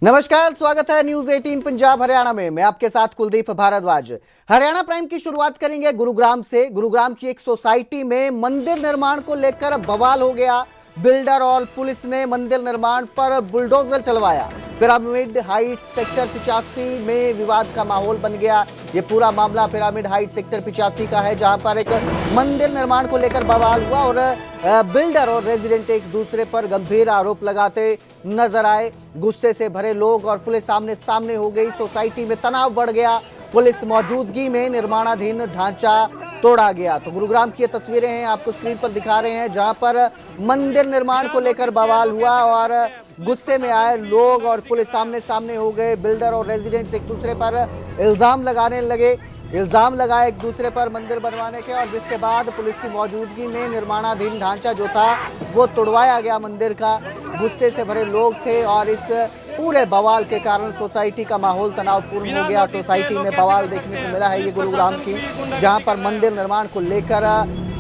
नमस्कार, स्वागत है न्यूज 18 पंजाब हरियाणा में। मैं आपके साथ कुलदीप भारद्वाज। हरियाणा प्राइम की शुरुआत करेंगे गुरुग्राम से। गुरुग्राम की एक सोसाइटी में मंदिर निर्माण को लेकर बवाल हो गया। बिल्डर और पुलिस ने मंदिर निर्माण पर बुलडोजर चलवाया। पिरामिड हाइट्स सेक्टर 85 में विवाद का माहौल बन गया। ये पूरा मामला पिरामिड हाइट सेक्टर 85 का है, जहां पर एक मंदिर निर्माण को लेकर बवाल हुआ और बिल्डर और रेजिडेंट एक दूसरे पर गंभीर आरोप लगाते नजर आए। गुस्से से भरे लोग और पुलिस आमने सामने हो गई। सोसाइटी में तनाव बढ़ गया। पुलिस मौजूदगी में निर्माणाधीन ढांचा तोड़ा गया। तो गुरुग्राम की ये तस्वीरें हैं, आपको स्क्रीन पर दिखा रहे हैं, जहां पर मंदिर निर्माण को लेकर बवाल हुआ और गुस्से में आए लोग और पुलिस सामने सामने हो गए। बिल्डर और रेजिडेंट्स एक दूसरे पर इल्जाम लगाने लगे। इल्जाम लगाए एक दूसरे पर मंदिर बनवाने के, और जिसके बाद पुलिस की मौजूदगी में निर्माणाधीन ढांचा जो था वो तोड़वाया गया मंदिर का। गुस्से से भरे लोग थे और इस पूरे बवाल के कारण सोसाइटी का माहौल तनावपूर्ण हो गया। सोसाइटी में बवाल देखने को मिला है ये गुरुग्राम की, जहां पर मंदिर निर्माण को लेकर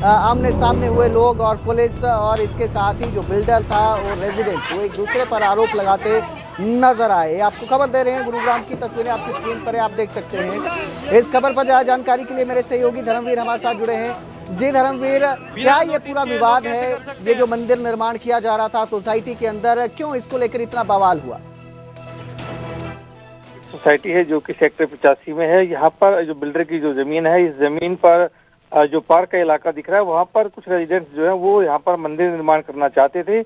आमने सामने हुए लोग और पुलिस, और इसके साथ ही जो बिल्डर था और रेजिडेंट वो एक दूसरे पर आरोप लगाते नजर आए। आपको खबर दे रहे हैं, गुरुग्राम की तस्वीरें आपकी स्क्रीन पर है, आप देख सकते हैं। इस खबर पर ज्यादा जानकारी के लिए मेरे सहयोगी धर्मवीर हमारे साथ जुड़े हैं। जी धर्मवीर, क्या ये पूरा विवाद है, ये जो मंदिर निर्माण किया जा रहा था सोसाइटी के अंदर, क्यों इसको लेकर इतना बवाल हुआ? सोसाइटी है जो कि सेक्टर 85 में है। यहाँ पर जो बिल्डर की जो जमीन है, इस जमीन पर जो पार्क का इलाका दिख रहा है, वहाँ पर कुछ रेजिडेंट्स जो है वो यहाँ पर मंदिर निर्माण करना चाहते थे,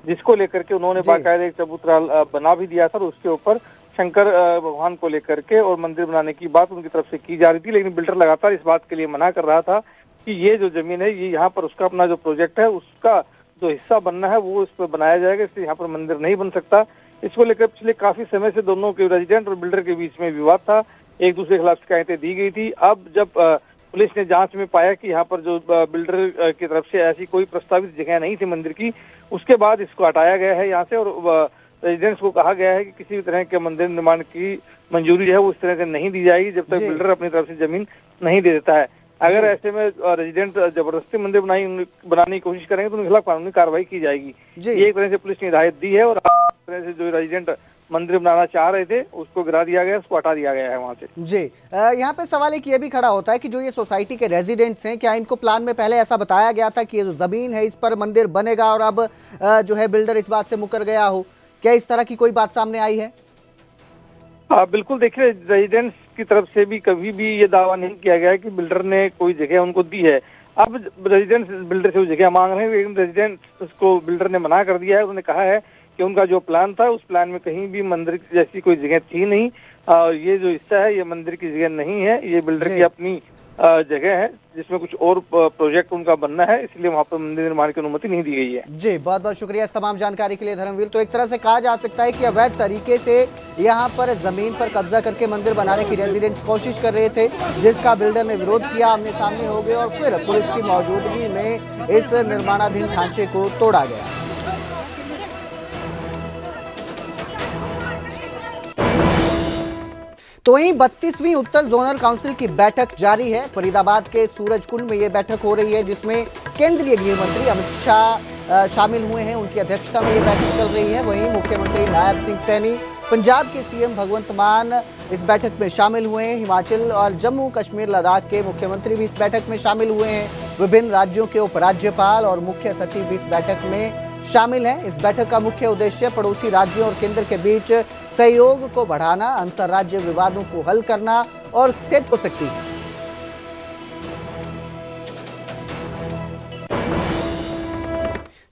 जिसको लेकर के उन्होंने बाकायदा एक चबूतरा बना भी दिया था। उसके ऊपर शंकर भगवान को लेकर के और मंदिर बनाने की बात उनकी तरफ से की जा रही थी, लेकिन बिल्डर लगातार इस बात के लिए मना कर रहा था कि ये जो जमीन है, ये यहाँ पर उसका अपना जो प्रोजेक्ट है उसका जो हिस्सा बनना है वो इस पर बनाया जाएगा, इसलिए यहाँ पर मंदिर नहीं बन सकता। इसको लेकर पिछले काफी समय से दोनों के रेजिडेंट और बिल्डर के बीच में विवाद था, एक दूसरे के खिलाफ शिकायतें दी गई थी। अब जब पुलिस ने जांच में पाया कि यहाँ पर जो बिल्डर की तरफ से ऐसी कोई प्रस्तावित जगह नहीं थी मंदिर की, उसके बाद इसको हटाया गया है यहाँ से, और रेजिडेंट्स को कहा गया है कि किसी भी तरह के मंदिर निर्माण की मंजूरी जो है वो इस तरह से नहीं दी जाएगी जब तक बिल्डर अपनी तरफ से जमीन नहीं दे देता है। अगर ऐसे में रेजिडेंट जबरदस्ती मंदिर बनाने की कोशिश करेंगे तो उनके खिलाफ कानूनी कार्रवाई की जाएगी। ये एक तरह से पुलिस ने हिदायत दी है, और तरह से जो रेजिडेंट मंदिर बनाना चाह रहे थे उसको गिरा दिया गया, उसको हटा दिया गया है वहाँ से। जी, यहाँ पे सवाल एक ये भी खड़ा होता है कि जो ये सोसाइटी के रेजिडेंट्स हैं, क्या इनको प्लान में पहले ऐसा बताया गया था कि ये जो जमीन है इस पर मंदिर बनेगा, और अब जो है बिल्डर इस बात से मुकर गया हो? क्या इस तरह की कोई बात सामने आई है? बिल्कुल, देखिए, रेजिडेंट्स की तरफ से भी कभी भी ये दावा नहीं किया गया है कि बिल्डर ने कोई जगह उनको दी है। अब रेजिडेंट्स बिल्डर से वो जगह मांग रहे हैं, लेकिन रेजिडेंट्स उसको बिल्डर ने मना कर दिया है। उन्होंने कहा है कि उनका जो प्लान था उस प्लान में कहीं भी मंदिर जैसी कोई जगह थी नहीं, ये जो हिस्सा है ये मंदिर की जगह नहीं है, ये बिल्डर की अपनी जगह है जिसमें कुछ और प्रोजेक्ट उनका बनना है, इसलिए वहाँ पर मंदिर निर्माण की अनुमति नहीं दी गई है। जी, बहुत बहुत शुक्रिया इस तमाम जानकारी के लिए धर्मवीर। तो एक तरह से कहा जा सकता है कि अवैध तरीके से यहाँ पर जमीन पर कब्जा करके मंदिर बनाने की रेजिडेंट्स कोशिश कर रहे थे, जिसका बिल्डर ने विरोध किया, आमने सामने हो गए और फिर पुलिस की मौजूदगी में इस निर्माणाधीन ढांचे को तोड़ा गया। तो वहीं 32वीं उत्तर जोनल काउंसिल की बैठक जारी है। फरीदाबाद के सूरजकुंड में ये बैठक हो रही है, जिसमें केंद्रीय गृह मंत्री अमित शाह शामिल हुए हैं। उनकी अध्यक्षता में ये बैठक चल रही है। वहीं मुख्यमंत्री नायब सिंह सैनी, पंजाब के सीएम भगवंत मान इस बैठक में शामिल हुए हैं। हिमाचल और जम्मू कश्मीर लद्दाख के मुख्यमंत्री भी इस बैठक में शामिल हुए हैं। विभिन्न राज्यों के उपराज्यपाल और मुख्य सचिव भी इस बैठक में शामिल हैं। इस बैठक का मुख्य उद्देश्य पड़ोसी राज्यों और केंद्र के बीच सहयोग को बढ़ाना, अंतर्राज्य विवादों को हल करना और सेब हो सकती है।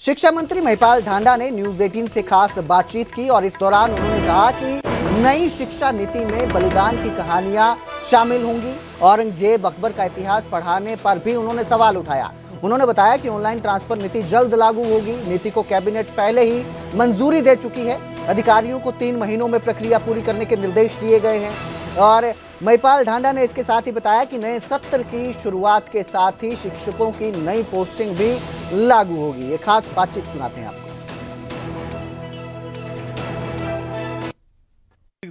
शिक्षा मंत्री महिपाल ढांडा ने न्यूज 18 से खास बातचीत की, और इस दौरान उन्होंने कहा कि नई शिक्षा नीति में बलिदान की कहानियां शामिल होंगी। औरंगजेब अकबर का इतिहास पढ़ाने पर भी उन्होंने सवाल उठाया। उन्होंने बताया कि ऑनलाइन ट्रांसफर नीति जल्द लागू होगी। नीति को कैबिनेट पहले ही मंजूरी दे चुकी है। अधिकारियों को 3 महीनों में प्रक्रिया पूरी करने के निर्देश दिए गए हैं। और महिपाल ढांडा ने इसके साथ ही बताया कि नए सत्र की शुरुआत के साथ ही शिक्षकों की नई पोस्टिंग भी लागू होगी। ये खास बातचीत सुनाते हैं आपको।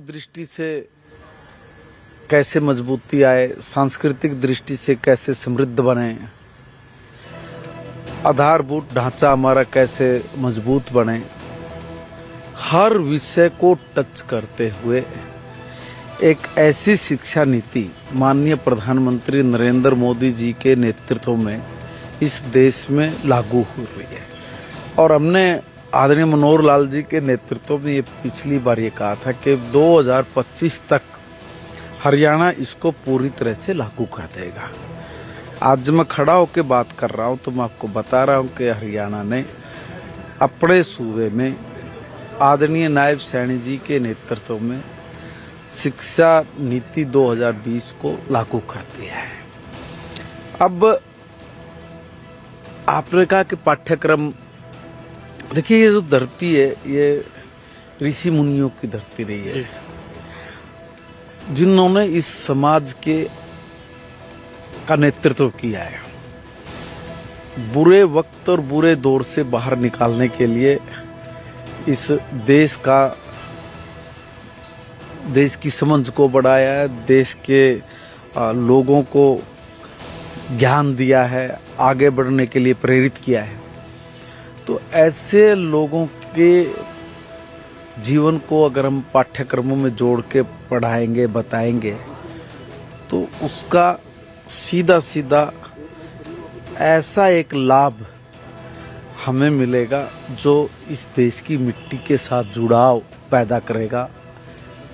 दृष्टि से कैसे मजबूती आए, सांस्कृतिक दृष्टि से कैसे समृद्ध बने, आधारभूत ढांचा हमारा कैसे मजबूत बने, हर विषय को टच करते हुए एक ऐसी शिक्षा नीति माननीय प्रधानमंत्री नरेंद्र मोदी जी के नेतृत्व में इस देश में लागू हो रही है। और हमने आदरणीय मनोहर लाल जी के नेतृत्व में ये पिछली बार ये कहा था कि 2025 तक हरियाणा इसको पूरी तरह से लागू कर देगा। आज मैं खड़ा होकर बात कर रहा हूँ तो मैं आपको बता रहा हूँ कि हरियाणा ने अपने सूबे में आदरणीय नायब सैनी जी के नेतृत्व में शिक्षा नीति 2020 को लागू कर दिया है। अब आपने कहा कि पाठ्यक्रम, देखिए ये जो धरती है ये ऋषि मुनियों की धरती रही है, जिन्होंने इस समाज के का नेतृत्व किया है। बुरे वक्त और बुरे दौर से बाहर निकालने के लिए इस देश की समझ को बढ़ाया है, देश के लोगों को ज्ञान दिया है, आगे बढ़ने के लिए प्रेरित किया है। तो ऐसे लोगों के जीवन को अगर हम पाठ्यक्रमों में जोड़ के पढ़ाएंगे, बताएंगे, तो उसका सीधा सीधा ऐसा एक लाभ हमें मिलेगा जो इस देश की मिट्टी के साथ जुड़ाव पैदा करेगा,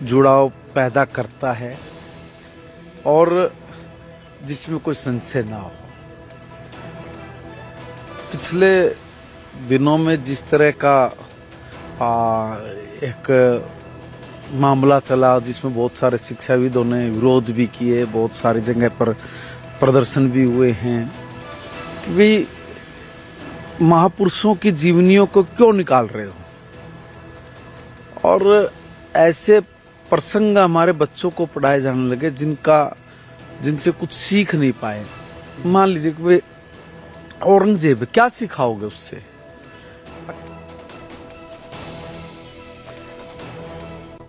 जुड़ाव पैदा करता है और जिसमें कोई संशय ना हो। पिछले दिनों में जिस तरह का एक मामला चला जिसमें बहुत सारे शिक्षाविदों ने विरोध भी किए, बहुत सारी जगह पर प्रदर्शन भी हुए हैं कि भाई महापुरुषों की जीवनियों को क्यों निकाल रहे हो। और ऐसे प्रसंग हमारे बच्चों को पढ़ाए जाने लगे जिनसे कुछ सीख नहीं पाए। मान लीजिए कि औरंगजेब, क्या सिखाओगे उससे?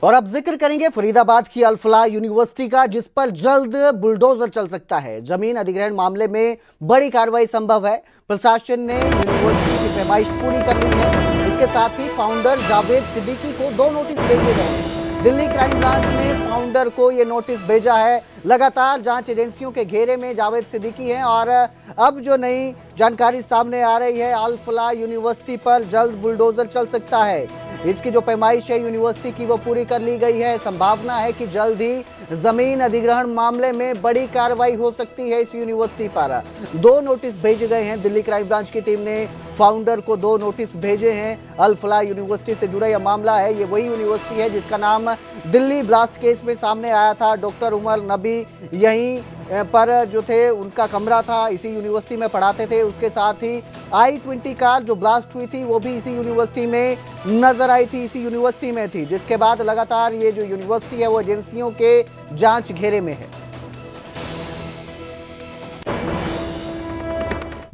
और अब जिक्र करेंगे फरीदाबाद की अल फलाह यूनिवर्सिटी का, जिस पर जल्द बुलडोजर चल सकता है। जमीन अधिग्रहण मामले में बड़ी कार्रवाई संभव है। प्रशासन ने यूनिवर्सिटी की पैमाइश पूरी कर ली है। इसके साथ ही फाउंडर जावेद सिद्दीकी को 2 नोटिस भेजे गए हैं। दिल्ली क्राइम ब्रांच ने फाउंडर को यह नोटिस भेजा है। लगातार जांच एजेंसियों के घेरे में जावेद सिद्दीकी हैं और अब जो नई जानकारी सामने आ रही है, अल फलाह यूनिवर्सिटी पर जल्द बुलडोजर चल सकता है। इसकी जो पैमाइश है यूनिवर्सिटी की वो पूरी कर ली गई है। संभावना है कि जल्द ही जमीन अधिग्रहण मामले में बड़ी कार्रवाई हो सकती है इस यूनिवर्सिटी पर। 2 नोटिस भेजे गए हैं। दिल्ली क्राइम ब्रांच की टीम ने फाउंडर को 2 नोटिस भेजे हैं। अल फलाह यूनिवर्सिटी से जुड़ा यह मामला है। ये वही यूनिवर्सिटी है जिसका नाम दिल्ली ब्लास्ट केस में सामने आया था। डॉक्टर उमर नबी यहीं पर जो थे उनका कमरा था, इसी यूनिवर्सिटी में पढ़ाते थे। उसके साथ ही I-20 कार जो ब्लास्ट हुई थी वो भी इसी यूनिवर्सिटी में नजर आई थी, इसी यूनिवर्सिटी में थी। जिसके बाद लगातार ये जो यूनिवर्सिटी है वो एजेंसियों के जांच घेरे में है।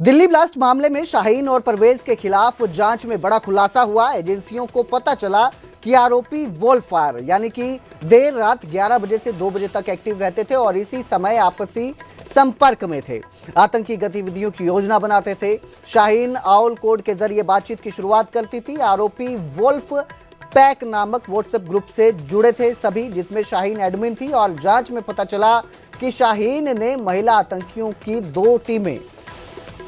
दिल्ली ब्लास्ट मामले में शाहीन और परवेज के खिलाफ जांच में बड़ा खुलासा हुआ। एजेंसियों को पता चला कि आरोपी वॉलफायर यानी कि देर रात 11 बजे से 2 बजे तक एक्टिव रहते थे और इसी समय आपसी संपर्क में थे, आतंकी गतिविधियों की योजना बनाते थे। शाहीन आउल कोड के जरिए बातचीत की शुरुआत करती थी। आरोपी वोल्फ पैक नामक व्हाट्सएप ग्रुप से जुड़े थे सभी, जिसमें शाहीन एडमिन थी। और जांच में पता चला कि शाहीन ने महिला आतंकियों की 2 टीमें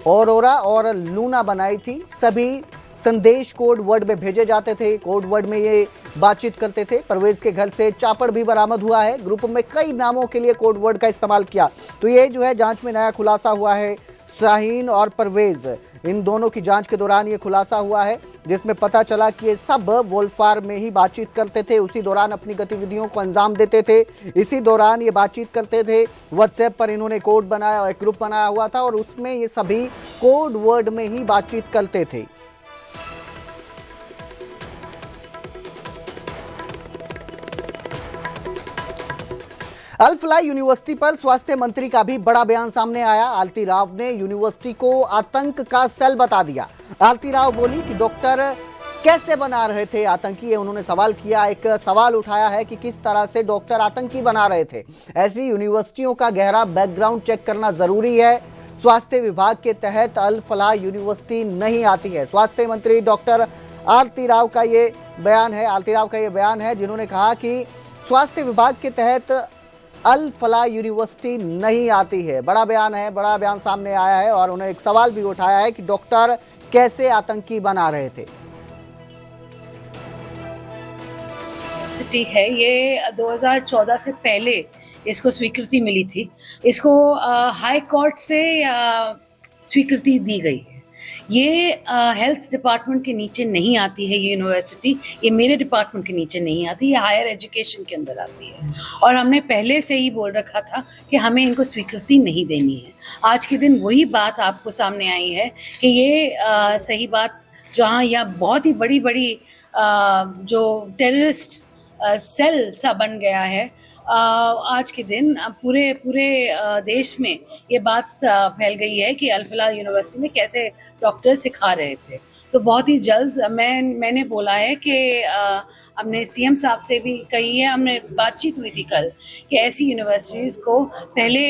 औरोरा और लूना बनाई थी। सभी संदेश कोड वर्ड में भेजे जाते थे, कोड वर्ड में ये बातचीत करते थे। परवेज के घर से चापड़ भी बरामद हुआ है। ग्रुप में कई नामों के लिए कोड वर्ड का इस्तेमाल किया। तो ये जो है जांच में नया खुलासा हुआ है। शाहीन और परवेज, इन दोनों की जांच के दौरान ये खुलासा हुआ है, जिसमें पता चला कि ये सब वोल्फायर में ही बातचीत करते थे, उसी दौरान अपनी गतिविधियों को अंजाम देते थे, इसी दौरान ये बातचीत करते थे। व्हाट्सएप पर इन्होंने कोड बनाया, एक ग्रुप बनाया हुआ था और उसमें ये सभी कोड वर्ड में ही बातचीत करते थे। अल फलाह यूनिवर्सिटी पर स्वास्थ्य मंत्री का भी बड़ा बयान सामने आया। आलती राव ने यूनिवर्सिटी को आतंक का सेल बता दिया। आलती राव बोली कि डॉक्टर कैसे बना रहे थे आतंकी, ये उन्होंने सवाल किया। एक सवाल उठाया है कि किस तरह से डॉक्टर आतंकी बना रहे थे। ऐसी यूनिवर्सिटियों का गहरा बैकग्राउंड चेक करना जरूरी है। स्वास्थ्य विभाग के तहत अल फलाह यूनिवर्सिटी नहीं आती है। स्वास्थ्य मंत्री डॉक्टर आरती राव का ये बयान है जिन्होंने कहा कि स्वास्थ्य विभाग के तहत अल फलाह यूनिवर्सिटी नहीं आती है। बड़ा बयान सामने आया है और उन्होंने एक सवाल भी उठाया है कि डॉक्टर कैसे आतंकी बना रहे थे। यूनिवर्सिटी है ये 2014 से पहले इसको स्वीकृति मिली थी। इसको हाई कोर्ट से स्वीकृति दी गई है। ये हेल्थ डिपार्टमेंट के नीचे नहीं आती है ये यूनिवर्सिटी, ये मेरे डिपार्टमेंट के नीचे नहीं आती, ये हायर एजुकेशन के अंदर आती है। और हमने पहले से ही बोल रखा था कि हमें इनको स्वीकृति नहीं देनी है। आज के दिन वही बात आपको सामने आई है कि ये सही बात जहाँ यहाँ बहुत ही बड़ी जो टेररिस्ट सेल सा बन गया है, आज के दिन पूरे देश में ये बात फैल गई है कि अल फलाह यूनिवर्सिटी में कैसे डॉक्टर सिखा रहे थे। तो बहुत ही जल्द मैंने बोला है कि हमने सीएम साहब से भी कही है, हमने बातचीत हुई थी कल कि ऐसी यूनिवर्सिटीज़ को पहले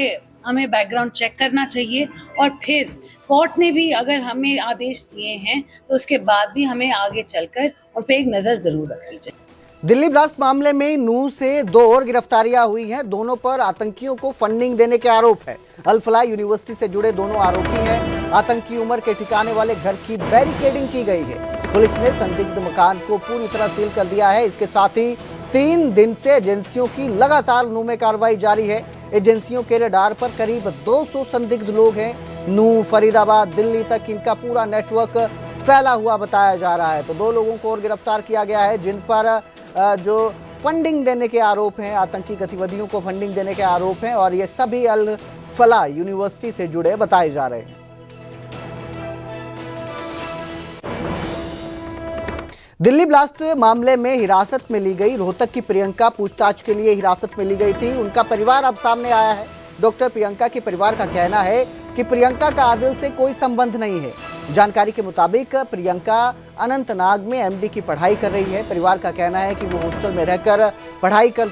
हमें बैकग्राउंड चेक करना चाहिए और फिर कोर्ट ने भी अगर हमें आदेश दिए हैं तो उसके बाद भी हमें आगे चलकर उन पर एक नज़र ज़रूर रखनी चाहिए। दिल्ली ब्लास्ट मामले में नूह से 2 और गिरफ्तारियां हुई हैं। दोनों पर आतंकियों को फंडिंग देने के आरोप है। अल फलाह यूनिवर्सिटी से जुड़े दोनों आरोपी हैं। आतंकी उमर के ठिकाने वाले घर की बैरिकेडिंग की गई है। पुलिस ने संदिग्ध मकान को पूरी तरह सील कर दिया है। इसके साथ ही 3 दिन से एजेंसियों की लगातार नूह में कार्रवाई जारी है। एजेंसियों के रडार पर करीब 200 संदिग्ध लोग हैं। नूह, फरीदाबाद, दिल्ली तक इनका पूरा नेटवर्क फैला हुआ बताया जा रहा है। तो 2 लोगों को और गिरफ्तार किया गया है जिन पर जो फंडिंग देने के आरोप हैं, आतंकी गतिविधियों को फंडिंग देने के आरोप हैं और ये सभी अल फलाह यूनिवर्सिटी से जुड़े बताए जा रहे हैं। दिल्ली ब्लास्ट मामले में हिरासत में ली गई रोहतक की प्रियंका पूछताछ के लिए हिरासत में ली गई थी। उनका परिवार अब सामने आया है। डॉक्टर प्रियंका के परिवार का कहना है कि प्रियंका का आदिल से कोई संबंध नहीं है। जानकारी के मुताबिक प्रियंका अनंतनाग में एमडी की पढ़ाई कर रही है। परिवार का कहना है कि वो हॉस्टल में रहकर पढ़ाई कर